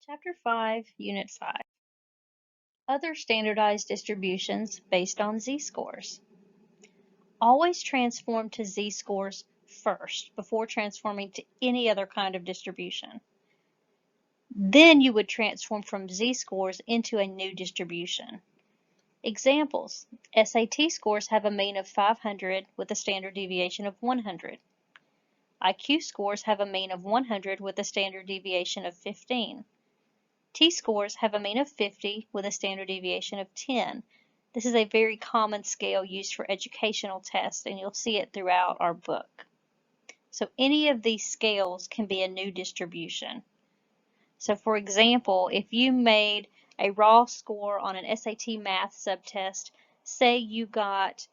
Chapter 5, Unit 5. Other standardized distributions based on z-scores. Always transform to z-scores first before transforming to any other kind of distribution. Then you would transform from z-scores into a new distribution. Examples: SAT scores have a mean of 500 with a standard deviation of 100. IQ scores have a mean of 100 with a standard deviation of 15. T-scores have a mean of 50 with a standard deviation of 10. This is a very common scale used for educational tests, and you'll see it throughout our book. So any of these scales can be a new distribution. So for example, if you made a raw score on an SAT math subtest, say you got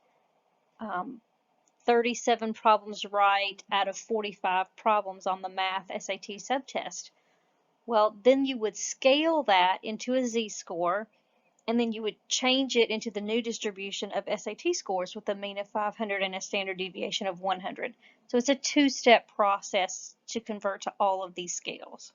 37 problems right out of 45 problems on the math SAT subtest. Well, then you would scale that into a z-score, and then you would change it into the new distribution of SAT scores with a mean of 500 and a standard deviation of 100. So it's a two-step process to convert to all of these scales.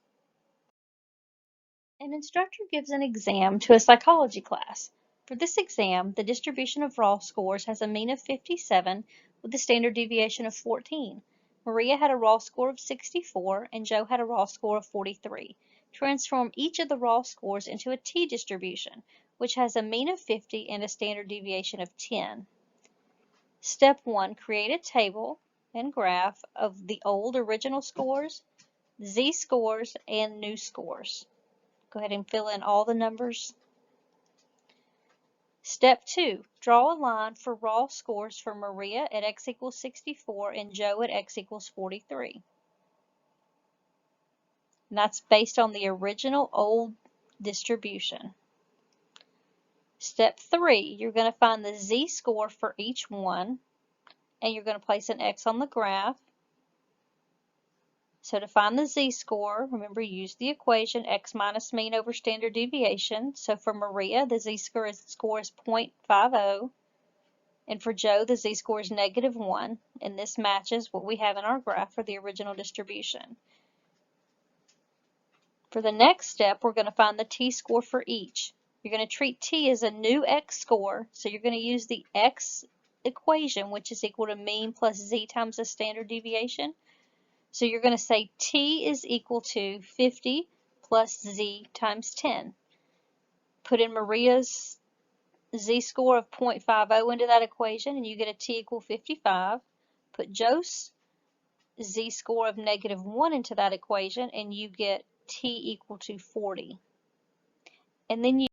An instructor gives an exam to a psychology class. For this exam, the distribution of raw scores has a mean of 57 with a standard deviation of 14. Maria had a raw score of 64 and Joe had a raw score of 43. Transform each of the raw scores into a t distribution, which has a mean of 50 and a standard deviation of 10. Step 1, create a table and graph of the old original scores, z-scores, and new scores. Go ahead and fill in all the numbers. Step 2, draw a line for raw scores for Maria at x equals 64 and Joe at x equals 43. And that's based on the original old distribution. Step 3, you're going to find the z-score for each one, and you're going to place an x on the graph. So to find the z-score, remember, use the equation x minus mean over standard deviation. So for Maria, the z-score is 0.50, and for Joe, the z-score is -1, and this matches what we have in our graph for the original distribution. For the next step, we're going to find the t-score for each. You're going to treat t as a new x score, so you're going to use the x equation, which is equal to mean plus z times the standard deviation. So you're going to say t is equal to 50 plus z times 10. Put in Maria's z-score of 0.50 into that equation, and you get a t equal 55. Put Joe's z-score of -1 into that equation, and you get t equal to 40. And then you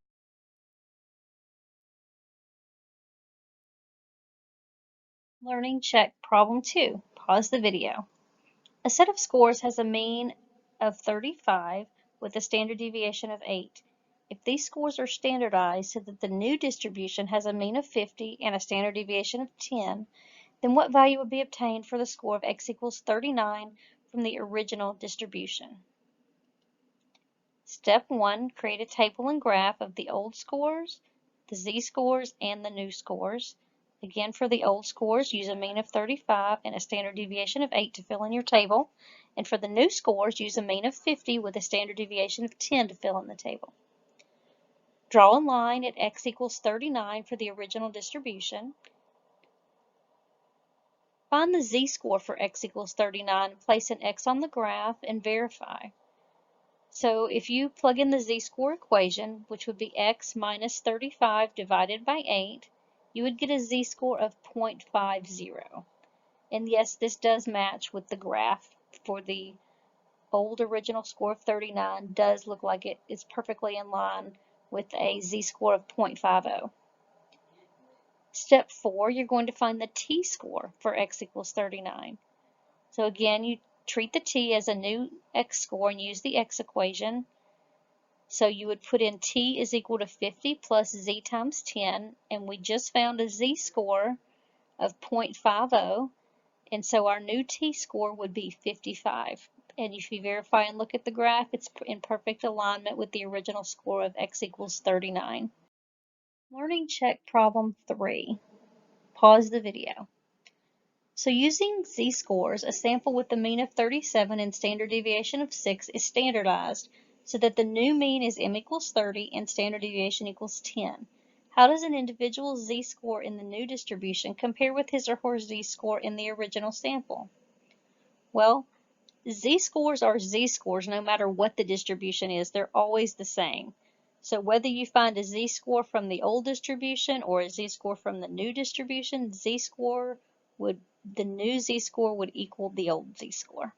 Learning check problem 2. Pause the video. A set of scores has a mean of 35 with a standard deviation of 8. If these scores are standardized so that the new distribution has a mean of 50 and a standard deviation of 10, then what value would be obtained for the score of x equals 39 from the original distribution? Step 1, create a table and graph of the old scores, the z-scores, and the new scores. Again, for the old scores, use a mean of 35 and a standard deviation of 8 to fill in your table. And for the new scores, use a mean of 50 with a standard deviation of 10 to fill in the table. Draw a line at x equals 39 for the original distribution. Find the z-score for x equals 39, place an x on the graph, and verify. So if you plug in the z-score equation, which would be x minus 35 divided by 8, you would get a z-score of 0.50. And yes, this does match with the graph for the old original score of 39. Does look like it is perfectly in line with a z-score of 0.50. Step 4, you're going to find the t-score for x equals 39. So again, you treat the t as a new x score and use the x equation. So you would put in t is equal to 50 plus z times 10, and we just found a z-score of 0.50, and so our new t-score would be 55. And if you verify and look at the graph, it's in perfect alignment with the original score of x equals 39. Learning check problem 3. Pause the video. So using z-scores, a sample with a mean of 37 and standard deviation of 6 is standardized so that the new mean is m equals 30 and standard deviation equals 10. How does an individual's z-score in the new distribution compare with his or her z-score in the original sample? Well, z-scores are z-scores no matter what the distribution is. They're always the same. So whether you find a z-score from the old distribution or a z-score from the new distribution, the new z-score would equal the old z-score.